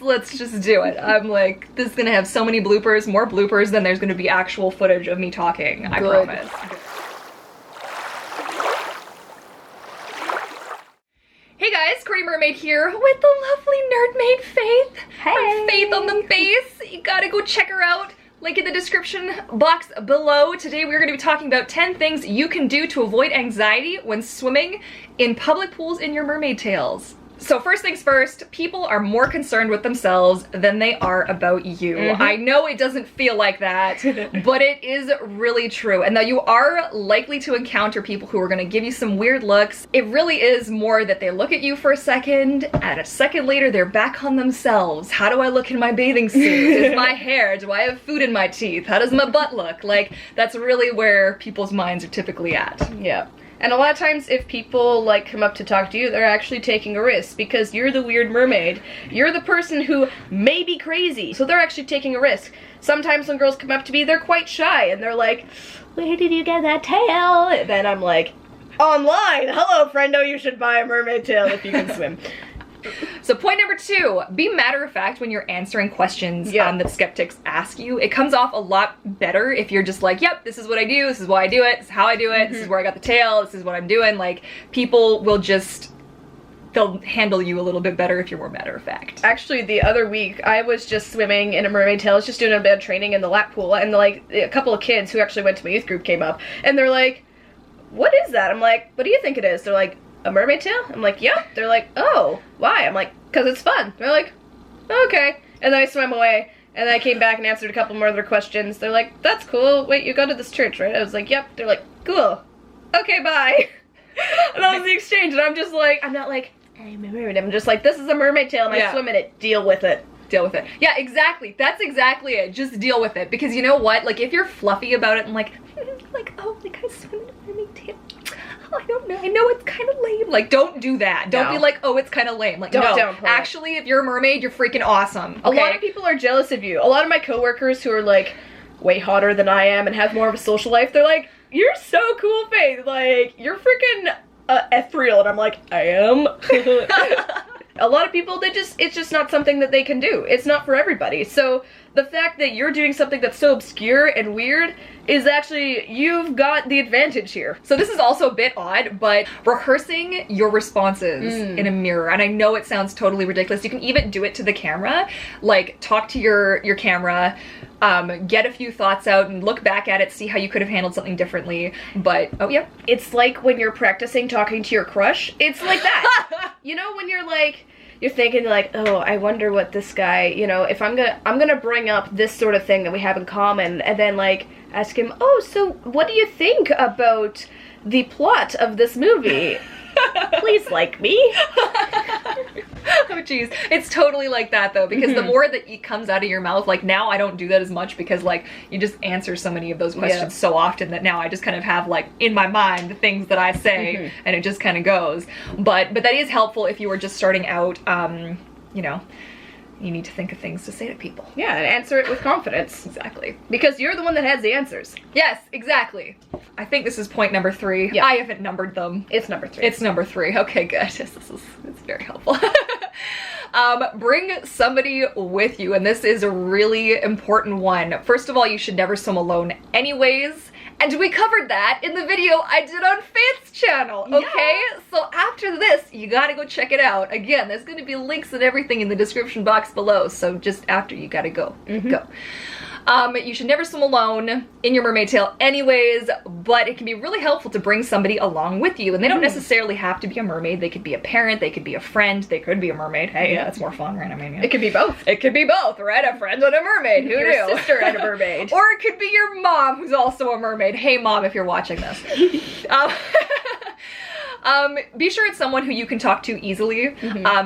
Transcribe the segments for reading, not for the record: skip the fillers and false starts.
let's just do it. I'm like, this is gonna have so many bloopers, more bloopers than there's gonna be actual footage of me talking, I promise. Hey guys, Courtney Mermaid here with the lovely Nerdmaid Faith. Hey! Faith on the base. You gotta go check her out. Link in the description box below. Today we're going to be talking about 10 things you can do to avoid anxiety when swimming in public pools in your mermaid tails. So first things first, people are more concerned with themselves than they are about you. I know it doesn't feel like that, but it is really true. And though you are likely to encounter people who are going to give you some weird looks, it really is more that they look at you for a second, and a second later they're back on themselves. How do I look in my bathing suit? Is my hair? Do I have food in my teeth? How does my butt look? Like, that's really where people's minds are typically at. Yeah. And a lot of times if people like come up to talk to you, they're actually taking a risk because you're the weird mermaid. You're the person who may be crazy. So they're actually taking a risk. Sometimes when girls come up to me, they're quite shy and they're like, where did you get that tail? And then I'm like, online. Hello, friendo, you should buy a mermaid tail if you can swim. So point number 2, be matter of fact when you're answering questions that skeptics ask you. It comes off a lot better if you're just like, yep, this is what I do, this is why I do it, this is how I do it, this is where I got the tail, this is what I'm doing. Like, people will just, they'll handle you a little bit better if you're more matter of fact. Actually, the other week, I was just swimming in a mermaid tail. I was just doing a bit of training in the lap pool, and like a couple of kids who actually went to my youth group came up, and they're like, what is that? I'm like, what do you think it is? They're like, a mermaid tail? I'm like, yeah. They're like, oh, why? I'm like, because it's fun. They're like, okay. And then I swam away, and then I came back and answered a couple more of their questions. They're like, that's cool. Wait, you go to this church, right? I was like, yep. They're like, cool. Okay, bye. And that was the exchange, and I'm just like, I'm not like, I'm a mermaid. I'm just like, this is a mermaid tail, and I swim in it. Deal with it. Deal with it. Yeah, exactly. That's exactly it. Just deal with it. Because you know what? Like, if you're fluffy about it and like, oh, like I swim in a mermaid tail. Oh, I don't know. I know it's kind of lame. Like, don't do that. Don't be like, oh, it's kind of lame. Like, no. Actually, if you're a mermaid, you're freaking awesome. Okay? A lot of people are jealous of you. A lot of my coworkers who are like way hotter than I am and have more of a social life, they're like, you're so cool, Faith. Like, you're freaking ethereal. And I'm like, I am. A lot of people, it's just not something that they can do. It's not for everybody. So the fact that you're doing something that's so obscure and weird is actually, you've got the advantage here. So this is also a bit odd, but rehearsing your responses in a mirror, and I know it sounds totally ridiculous. You can even do it to the camera, like talk to your camera, get a few thoughts out and look back at it, see how you could have handled something differently. But, oh yeah. It's like when you're practicing talking to your crush. It's like that. You know, when you're like, you're thinking like, oh, I wonder what this guy, you know, if I'm gonna bring up this sort of thing that we have in common, and then like ask him, oh, so what do you think about the plot of this movie? Please like me. Oh geez, it's totally like that though, because the more that it comes out of your mouth, like now I don't do that as much because like you just answer so many of those questions so often that now I just kind of have like in my mind the things that I say and it just kind of goes. But that is helpful if you were just starting out, you know. You need to think of things to say to people. Yeah, and answer it with confidence. Exactly. Because you're the one that has the answers. Yes, exactly. I think this is point number 3. Yeah. I haven't numbered them. It's number 3. It's number 3. Okay, good. It's very helpful. Bring somebody with you, and this is a really important one. First of all, you should never swim alone anyways. And we covered that in the video I did on Faith's channel, okay? Yeah. So after this, you gotta go check it out. Again, there's gonna be links and everything in the description box below, so just after, you gotta go. Go. You should never swim alone in your mermaid tail anyways, but it can be really helpful to bring somebody along with you. And they don't necessarily have to be a mermaid. They could be a parent, they could be a friend, they could be a mermaid. Hey, that's more fun, right? I mean, it could be both. It could be both, right? A friend and a mermaid. Who knew? Your sister and a mermaid. Or it could be your mom who's also a mermaid. Hey mom, if you're watching this. Be sure it's someone who you can talk to easily.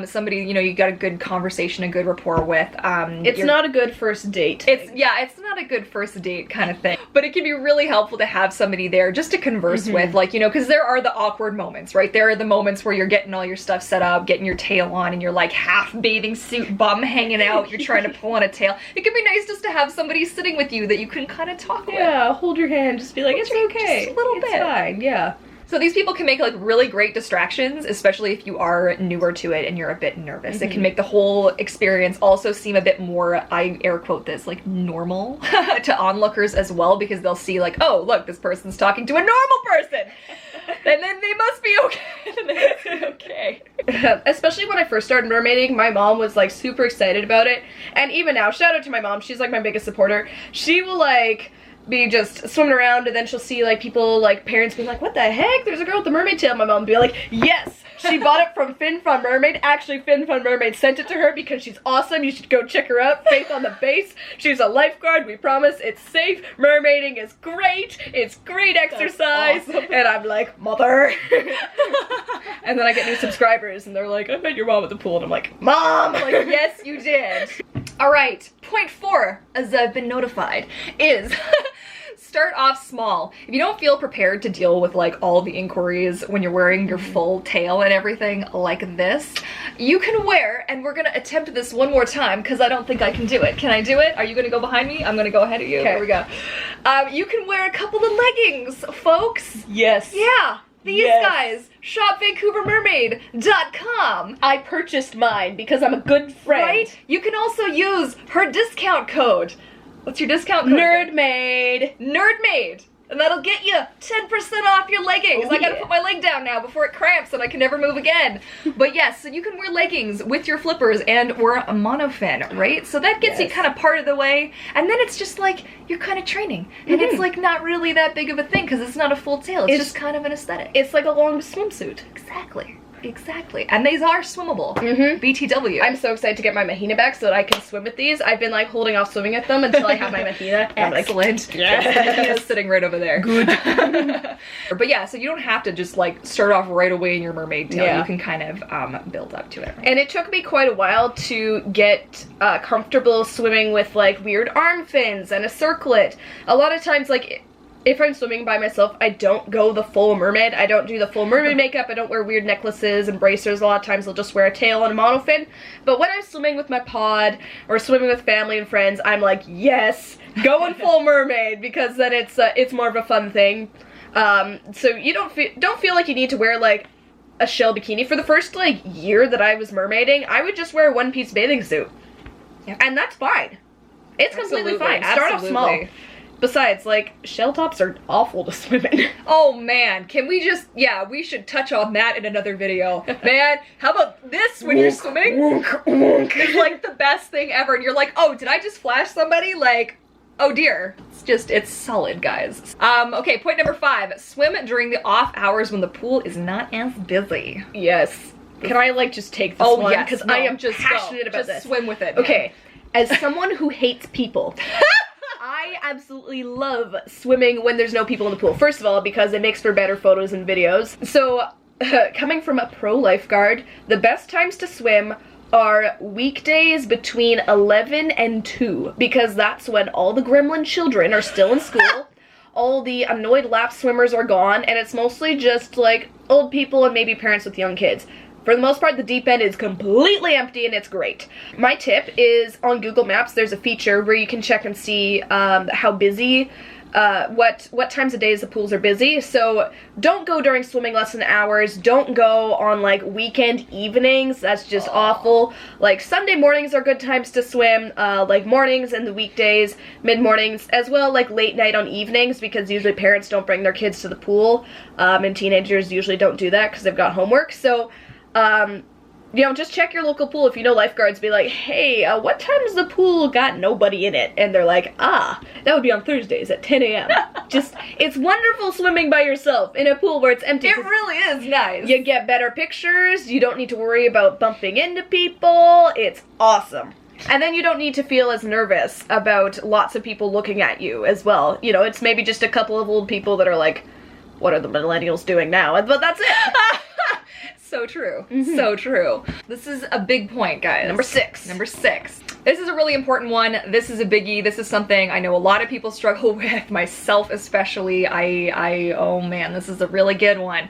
Somebody, you know, you got a good conversation, a good rapport with. It's not a good first date. It's not a good first date kind of thing. But it can be really helpful to have somebody there just to converse with, like, you know, because there are the awkward moments, right? There are the moments where you're getting all your stuff set up, getting your tail on, and you're like half bathing suit bum hanging out. You're trying to pull on a tail. It can be nice just to have somebody sitting with you that you can kind of talk with. Yeah, hold your hand, just be like, it's okay. Just a little bit. It's fine, yeah. So these people can make like really great distractions, especially if you are newer to it and you're a bit nervous. It can make the whole experience also seem a bit more, I air quote this, like normal to onlookers as well, because they'll see like, oh, look, this person's talking to a normal person. And then they must be okay. Especially when I first started mermaiding, my mom was like super excited about it. And even now, shout out to my mom, she's like my biggest supporter. She will like be just swimming around, and then she'll see like people, like parents being like, what the heck, there's a girl with the mermaid tail. My mom would be like, yes, she bought it from Fin Fun Mermaid. Actually, Fin Fun Mermaid sent it to her because she's awesome. You should go check her out. Faith on the base. She's a lifeguard. We promise it's safe. Mermaiding is great. It's great exercise. Awesome. And I'm like, mother. And then I get new subscribers and they're like, I met your mom at the pool. And I'm like, Mom. I'm like, yes, you did. All right, point 4, as I've been notified, is start off small. If you don't feel prepared to deal with like all the inquiries when you're wearing your full tail and everything like this, you can wear, and we're gonna attempt this one more time because I don't think I can do it. Can I do it? Are you gonna go behind me? I'm gonna go ahead of you. Okay. Here we go. You can wear a couple of leggings, folks. Yes. Yeah. These guys, shopvancouvermermaid.com. I purchased mine because I'm a good friend. Right? You can also use her discount code. What's your discount code? Nerdmaid. Nerdmaid. And that'll get you 10% off your leggings. Oh, I gotta put my leg down now before it cramps and I can never move again. But yes, so you can wear leggings with your flippers and wear a monofin, right? So that gets you kind of part of the way. And then it's just like, you're kind of training. And it's like not really that big of a thing because it's not a full tail. It's just kind of an aesthetic. It's like a long swimsuit. Exactly. Exactly. And these are swimmable. BTW. I'm so excited to get my mahina back so that I can swim with these. I've been like holding off swimming at them until I have my mahina. Excellent. Like, yes. The mahina's sitting right over there. Good. But yeah, so you don't have to just like start off right away in your mermaid tail. You can kind of build up to it. And it took me quite a while to get comfortable swimming with like weird arm fins and a circlet. A lot of times, like, if I'm swimming by myself, I don't go the full mermaid. I don't do the full mermaid makeup. I don't wear weird necklaces and bracers. A lot of times I'll just wear a tail and a monofin. But when I'm swimming with my pod or swimming with family and friends, I'm like, yes, going full mermaid, because then it's more of a fun thing. So you don't feel like you need to wear like a shell bikini. For the first like year that I was mermaiding, I would just wear a one-piece bathing suit. Yep. And that's fine. It's completely fine. Start off small. Besides, like, shell tops are awful to swim in. Oh man, can we just, we should touch on that in another video. Man, how about this when you're swimming? It's like the best thing ever, and you're like, oh, did I just flash somebody? Like, oh dear. It's solid, guys. Okay, point number 5, swim during the off hours when the pool is not as busy. Yes. Can I, like, just take this one? Yes, because I am just passionate about this. Just swim with it. Okay, as someone who hates people, I absolutely love swimming when there's no people in the pool. First of all, because it makes for better photos and videos. So, coming from a pro lifeguard, the best times to swim are weekdays between 11 and 2, because that's when all the gremlin children are still in school, all the annoyed lap swimmers are gone, and it's mostly just like old people and maybe parents with young kids. For the most part, the deep end is completely empty and it's great. My tip is on Google Maps, there's a feature where you can check and see how busy, what times of days the pools are busy. So don't go during swimming lesson hours. Don't go on like weekend evenings. That's just awful. Like Sunday mornings are good times to swim, like mornings and the weekdays, mid-mornings, as well like late night on evenings, because usually parents don't bring their kids to the pool, and teenagers usually don't do that because they've got homework. So you know, just check your local pool. If you know lifeguards, be like, hey, what time is the pool got nobody in it? And they're like, that would be on Thursdays at 10 a.m. Just, it's wonderful swimming by yourself in a pool where it's empty. It really is nice. You get better pictures. You don't need to worry about bumping into people. It's awesome. And then you don't need to feel as nervous about lots of people looking at you as well. You know, it's maybe just a couple of old people that are like, what are the millennials doing now? But that's it. So true. So true. This is a big point, guys. Number 6. Number 6. This is a really important one. This is a biggie. This is something I know a lot of people struggle with, myself especially. Oh man, this is a really good one.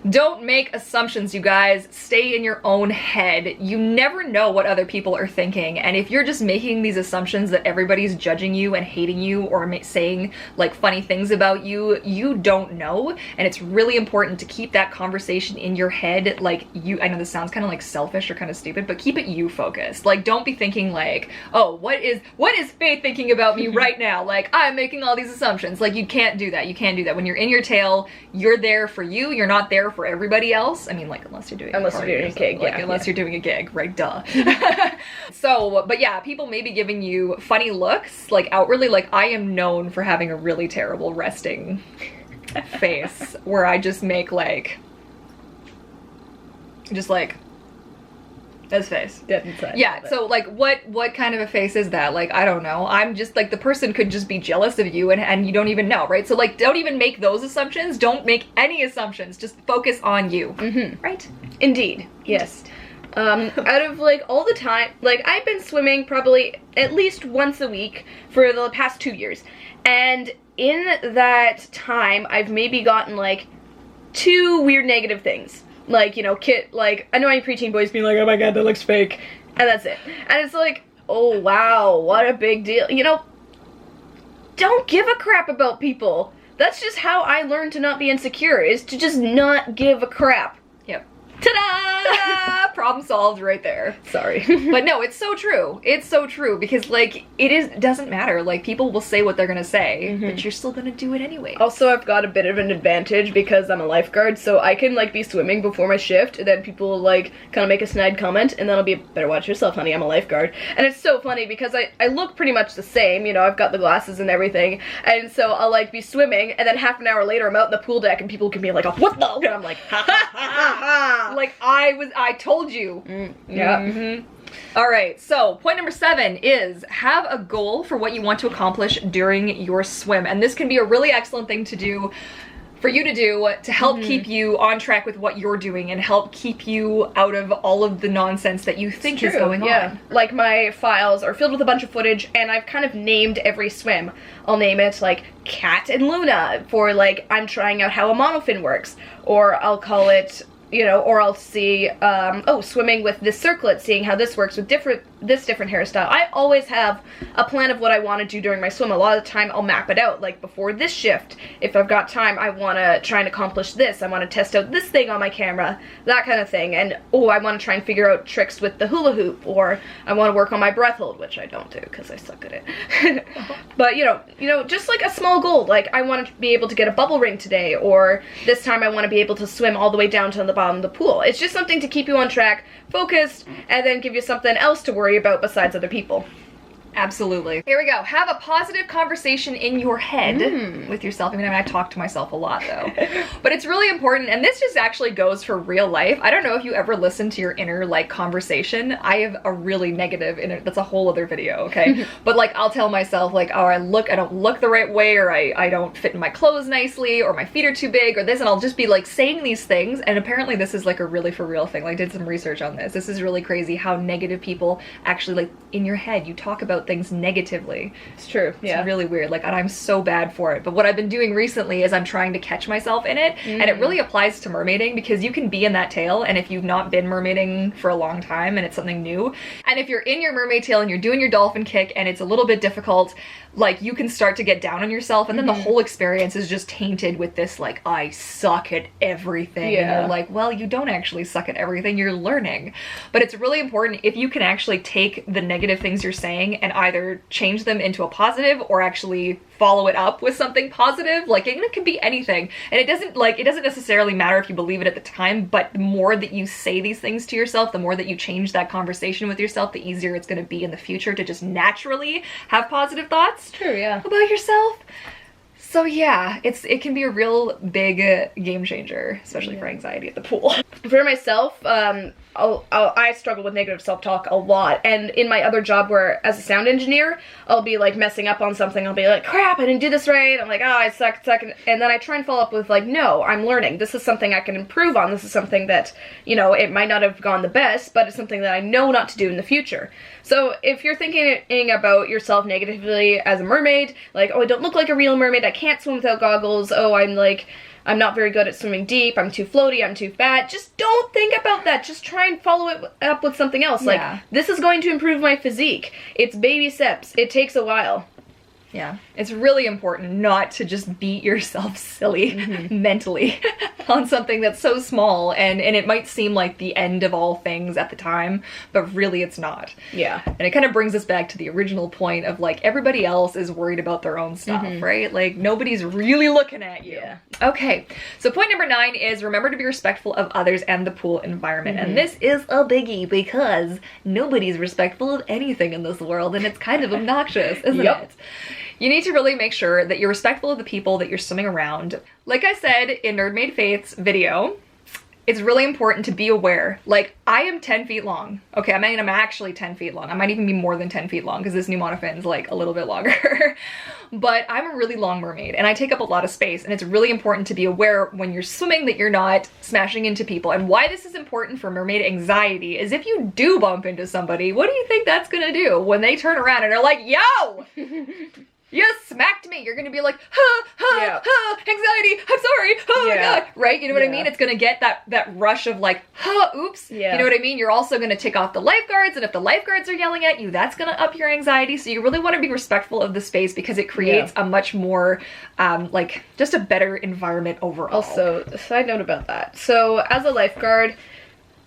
Don't make assumptions, you guys. Stay in your own head. You never know what other people are thinking, and if you're just making these assumptions that everybody's judging you and hating you or saying like funny things about you, you don't know, and it's really important to keep that conversation in your head. Like, I know this sounds kind of like selfish or kind of stupid, but keep it you focused. Like, don't be thinking like, oh, what is Faith thinking about me right now? Like, I'm making all these assumptions. Like, you can't do that. You can't do that. When you're in your tail, you're there for you. You're not there for everybody else. I mean, like, unless you're doing a gig, like, unless you're doing a gig, right? Duh. So, but yeah, people may be giving you funny looks, like outwardly. Like, I am known for having a really terrible resting face where I just make like, this face. Dead inside. Yeah, so like what kind of a face is that? Like, I don't know. I'm just like, the person could just be jealous of you and you don't even know, right? So like, don't even make those assumptions. Don't make any assumptions. Just focus on you. Right? Indeed. Yes. Out of like all the time, like I've been swimming probably at least once a week for the past 2 years. And in that time, I've maybe gotten like 2 weird negative things. Like, you know, like, annoying preteen boys being like, oh my god, that looks fake. And that's it. And it's like, oh wow, what a big deal. You know, don't give a crap about people. That's just how I learned to not be insecure, is to just not give a crap. Yep. Ta-da! Problem solved right there. Sorry. But no, it's so true. It's so true, because like, it doesn't matter. Like, people will say what they're gonna say, but you're still gonna do it anyway. Also, I've got a bit of an advantage because I'm a lifeguard, so I can like be swimming before my shift, and then people will like kind of make a snide comment, and then I'll be, better watch yourself, honey, I'm a lifeguard. And it's so funny because I look pretty much the same, you know, I've got the glasses and everything, and so I'll like be swimming, and then half an hour later I'm out in the pool deck and people can be like, oh, what the? And I'm like, ha ha ha ha ha. Like, I told you. Yeah. All right, so point number 7 is have a goal for what you want to accomplish during your swim. And this can be a really excellent thing to do, for you to do, to help keep you on track with what you're doing and help keep you out of all of the nonsense that you think is going on. Like, my files are filled with a bunch of footage, and I've kind of named every swim. I'll name it like Cat and Luna for like, I'm trying out how a monofin works, or I'll call it, you know, or I'll see, swimming with this circlet, seeing how this works with this different hairstyle. I always have a plan of what I want to do during my swim. A lot of the time I'll map it out, like before this shift, if I've got time, I want to try and accomplish this. I want to test out this thing on my camera, that kind of thing. And, I want to try and figure out tricks with the hula hoop, or I want to work on my breath hold, which I don't do because I suck at it. But, you know, just like a small goal, like I want to be able to get a bubble ring today, or this time I want to be able to swim all the way down to the bottom of the pool. It's just something to keep you on track, focused, and then give you something else to worry about besides other people. Absolutely. Here we go. Have a positive conversation in your head with yourself. I mean, I talk to myself a lot, though. But it's really important, and this just actually goes for real life. I don't know if you ever listen to your inner, like, conversation. I have a really negative inner, that's a whole other video, okay? But, like, I'll tell myself, like, oh, I don't look the right way, or I don't fit in my clothes nicely, or my feet are too big, or this, and I'll just be, like, saying these things, and apparently this is, like, a really for real thing. Like, I did some research on this. This is really crazy how negative people actually, like, in your head, you talk about things negatively. It's true. Yeah. It's really weird. Like, and I'm so bad for it. But what I've been doing recently is I'm trying to catch myself in it. And it really applies to mermaiding, because you can be in that tail, and if you've not been mermaiding for a long time and it's something new, and if you're in your mermaid tail and you're doing your dolphin kick and it's a little bit difficult, like, you can start to get down on yourself, and then the whole experience is just tainted with this, like, I suck at everything. And you're like, well, you don't actually suck at everything, you're learning. But it's really important if you can actually take the negative things you're saying and either change them into a positive or actually follow it up with something positive. Like, it can be anything, and it doesn't necessarily matter if you believe it at the time, but the more that you say these things to yourself, the more that you change that conversation with yourself, the easier it's going to be in the future to just naturally have positive thoughts about yourself. So yeah, it can be a real big game changer, especially for anxiety at the pool. For myself, I struggle with negative self-talk a lot, and in my other job where as a sound engineer, I'll be like messing up on something, I'll be like, crap, I didn't do this right, I'm like, oh, I suck, and then I try and follow up with like, no, I'm learning, this is something I can improve on, this is something that, you know, it might not have gone the best, but it's something that I know not to do in the future. So if you're thinking about yourself negatively as a mermaid, like, oh, I don't look like a real mermaid, I can't swim without goggles, oh, I'm like, I'm not very good at swimming deep, I'm too floaty, I'm too fat. Just don't think about that. Just try and follow it up with something else. Like, this is going to improve my physique. It's baby steps. It takes a while. Yeah, it's really important not to just beat yourself silly mentally on something that's so small, and it might seem like the end of all things at the time, but really it's not. Yeah. And it kind of brings us back to the original point of, like, everybody else is worried about their own stuff, right? Like, nobody's really looking at you. Yeah. Okay, so point number 9 is remember to be respectful of others and the pool environment. And this is a biggie because nobody's respectful of anything in this world, and it's kind of obnoxious, isn't it? You need to really make sure that you're respectful of the people that you're swimming around. Like I said in Nerdmaid Faith's video, it's really important to be aware. Like, I am 10 feet long. Okay, I mean, I'm actually 10 feet long. I might even be more than 10 feet long because this new monofin's like a little bit longer. But I'm a really long mermaid and I take up a lot of space, and it's really important to be aware when you're swimming that you're not smashing into people. And why this is important for mermaid anxiety is if you do bump into somebody, what do you think that's gonna do when they turn around and are like, yo! You smacked me. You're gonna be like, anxiety, I'm sorry, oh my god, right? You know what I mean? It's gonna get that rush of like, oops. You know what I mean? You're also gonna tick off the lifeguards, and if the lifeguards are yelling at you, that's gonna up your anxiety. So you really want to be respectful of the space because it creates a much more, like, just a better environment overall. Also, side note about that. So as a lifeguard,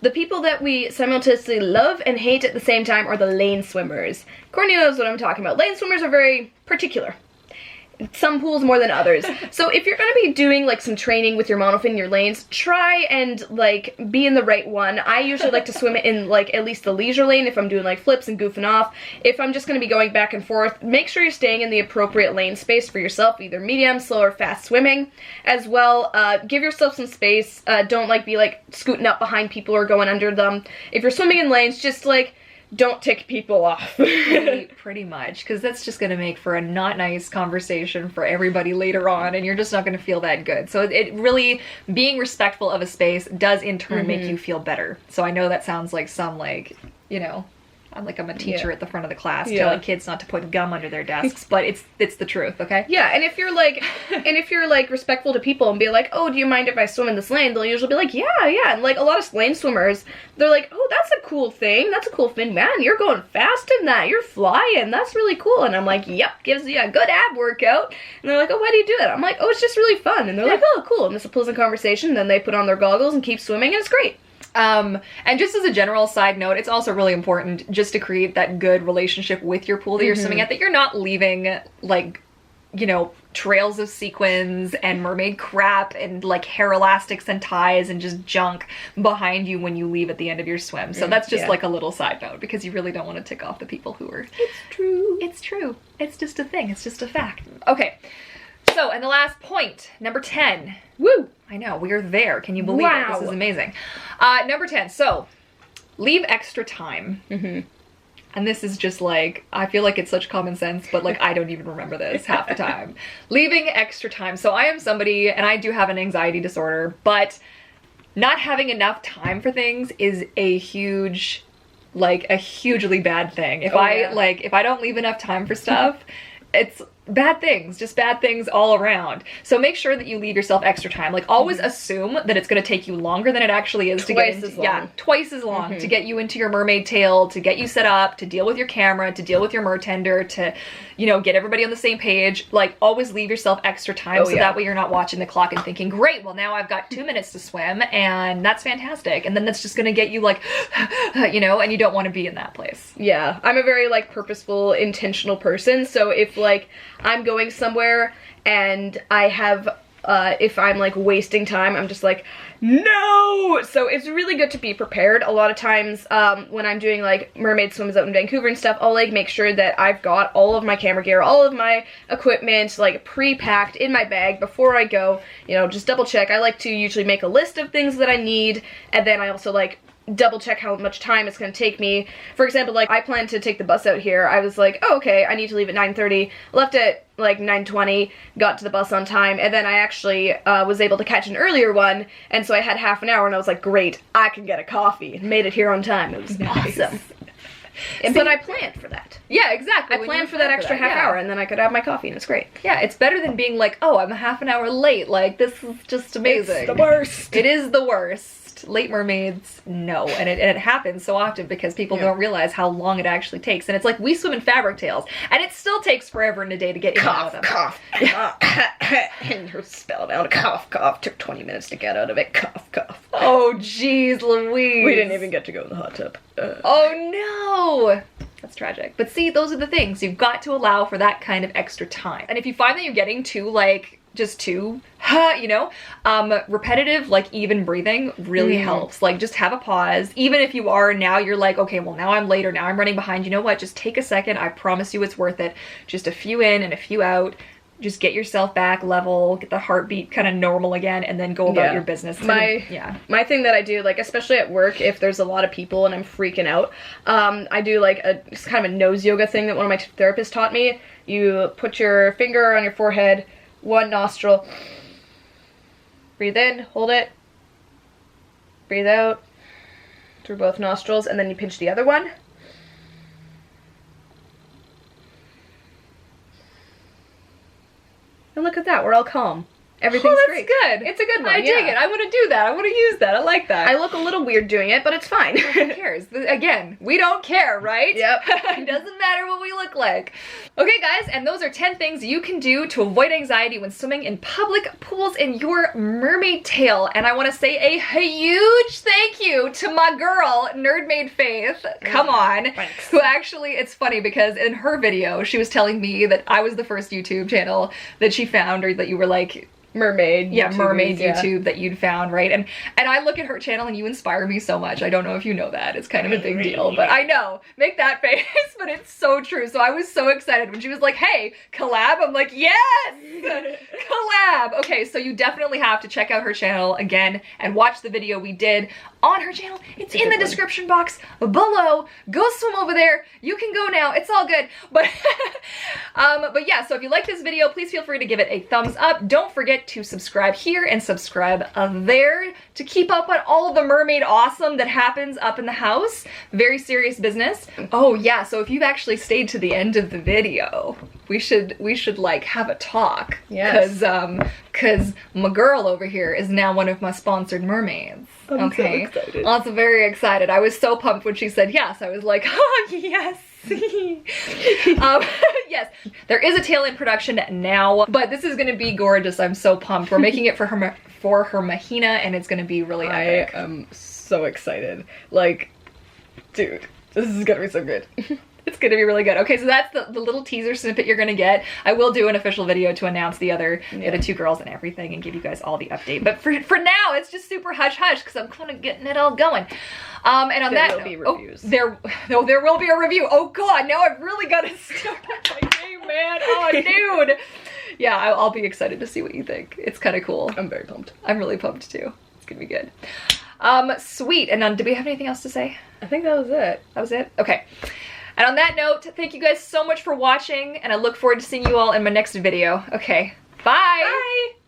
the people that we simultaneously love and hate at the same time are the lane swimmers. Courtney knows what I'm talking about. Lane swimmers are very particular. Some pools more than others. So if you're gonna be doing like some training with your monofin, your lanes, try and like be in the right one. I usually like to swim in like at least the leisure lane if I'm doing like flips and goofing off. If I'm just gonna be going back and forth, make sure you're staying in the appropriate lane space for yourself, either medium, slow, or fast swimming. As well, give yourself some space. Don't like be like scooting up behind people or going under them. If you're swimming in lanes, just like don't tick people off. Pretty much, because that's just going to make for a not nice conversation for everybody later on, and you're just not going to feel that good. So it really, being respectful of a space does in turn make you feel better. So I know that sounds like some, like, you know, I'm a teacher at the front of the class telling kids not to put gum under their desks, but it's the truth, okay? Yeah, and if you're like respectful to people and be like, oh, do you mind if I swim in this lane? They'll usually be like, yeah. And like a lot of lane swimmers, they're like, oh, that's a cool thing. That's a cool thing, man. You're going fast in that. You're flying. That's really cool. And I'm like, yep, gives you a good ab workout. And they're like, oh, why do you do it? I'm like, oh, it's just really fun. And they're like, oh, cool. And it's a pleasant conversation. Then they put on their goggles and keep swimming, and it's great. And just as a general side note, it's also really important just to create that good relationship with your pool that you're swimming at, that you're not leaving, like, you know, trails of sequins and mermaid crap and like hair elastics and ties and just junk behind you when you leave at the end of your swim. So that's just like a little side note, because you really don't want to tick off the people who are... It's true. It's true. It's just a thing. It's just a fact. Okay. So, and the last point, number 10. Woo! I know, we are there. Can you believe it? This is amazing. Number 10, so leave extra time. And this is just like, I feel like it's such common sense, but like I don't even remember this half the time. Leaving extra time. So I am somebody, and I do have an anxiety disorder, but not having enough time for things is a huge, like a hugely bad thing. If if I don't leave enough time for stuff, it's bad things, just bad things all around. So make sure that you leave yourself extra time. Like, always assume that it's going to take you longer than it actually is to get into, twice as long to get you into your mermaid tail, to get you set up, to deal with your camera, to deal with your mertender, to, you know, get everybody on the same page. Like, always leave yourself extra time so that way you're not watching the clock and thinking, great, well now I've got 2 minutes to swim and that's fantastic. And then that's just going to get you like, you know, and you don't want to be in that place. Yeah, I'm a very like purposeful, intentional person. So if like I'm going somewhere and I have, if I'm like wasting time, I'm just like, no! So it's really good to be prepared. A lot of times when I'm doing like mermaid swims out in Vancouver and stuff, I'll like make sure that I've got all of my camera gear, all of my equipment like pre-packed in my bag before I go, you know, just double check. I like to usually make a list of things that I need, and then I also like double check how much time it's going to take me. For example, like I plan to take the bus out here. I was like, oh, okay, I need to leave at 9:30. Left at like 9:20, got to the bus on time, and then I actually was able to catch an earlier one, and so I had half an hour, and I was like, great, I can get a coffee. Made it here on time. It was awesome. But I planned for that. Yeah, exactly. I planned for that extra half hour, and then I could have my coffee, and it's great. Yeah, it's better than being like, oh, I'm half an hour late. Like, this is just amazing. It's the worst. It is the worst. Late mermaids, no. And it happens so often because people don't realize how long it actually takes. And it's like, we swim in fabric tails, and it still takes forever in a day to get in and out of them. Cough, and her spellbound cough. Took 20 minutes to get out of it. Cough. Oh, jeez, Louise. We didn't even get to go in the hot tub. Oh, no. That's tragic. But see, those are the things. You've got to allow for that kind of extra time. And if you find that you're getting too, like, just too, you know, repetitive, like even breathing really helps. Like just have a pause. Even if you are now, you're like, okay, well now I'm later, now I'm running behind. You know what? Just take a second. I promise you it's worth it. Just a few in and a few out. Just get yourself back level, get the heartbeat kind of normal again, and then go about your business. My thing that I do, like especially at work, if there's a lot of people and I'm freaking out, I do like it's kind of a nose yoga thing that one of my therapists taught me. You put your finger on your forehead, one nostril, breathe in, hold it, breathe out through both nostrils, and then you pinch the other one. And look at that, we're all calm. Everything's great. Good. It's a good one. I dig it. I want to do that. I want to use that. I like that. I look a little weird doing it, but it's fine. Who cares? Again, we don't care, right? Yep. It doesn't matter what we look like. Okay, guys, and those are 10 things you can do to avoid anxiety when swimming in public pools in your mermaid tail. And I want to say a huge thank you to my girl, Nerdmaid Faith. Come on. Thanks. Who actually, it's funny because in her video, she was telling me that I was the first YouTube channel that she found, or that you were like, mermaid YouTube that you'd found, right? And I look at her channel and you inspire me so much. I don't know if you know that. It's kind of a big deal, but I know. Make that face, but it's so true. So I was so excited when she was like, hey, collab. I'm like, yes! Collab! Okay, so you definitely have to check out her channel again and watch the video we did on her channel. It's in the description box below. Go swim over there. You can go now. It's all good. But yeah, so if you like this video, please feel free to give it a thumbs up. Don't forget to subscribe here and subscribe there to keep up on all the mermaid awesome that happens up in the house. Very serious business. Oh yeah, so if you've actually stayed to the end of the video, we should like have a talk. Yes. Cause my girl over here is now one of my sponsored mermaids. I'm so excited. Also very excited. I was so pumped when she said yes. I was like, oh yes. Yes, there is a tail in production now, but this is gonna be gorgeous. I'm so pumped. We're making it for her Mahina, and it's gonna be really epic. I am so excited. Like, dude, this is gonna be so good. It's gonna be really good. Okay, so that's the little teaser snippet you're gonna get. I will do an official video to announce the other two girls and everything and give you guys all the update. But for now, it's just super hush-hush because I'm kind of getting it all going. And on there will be reviews. There will be a review. Oh god, now I've really got to step up my game, man. Oh, dude. Yeah, I'll be excited to see what you think. It's kind of cool. I'm very pumped. I'm really pumped too. It's gonna be good. Sweet. And do we have anything else to say? I think that was it. That was it? Okay. And on that note, thank you guys so much for watching, and I look forward to seeing you all in my next video. Okay, bye! Bye!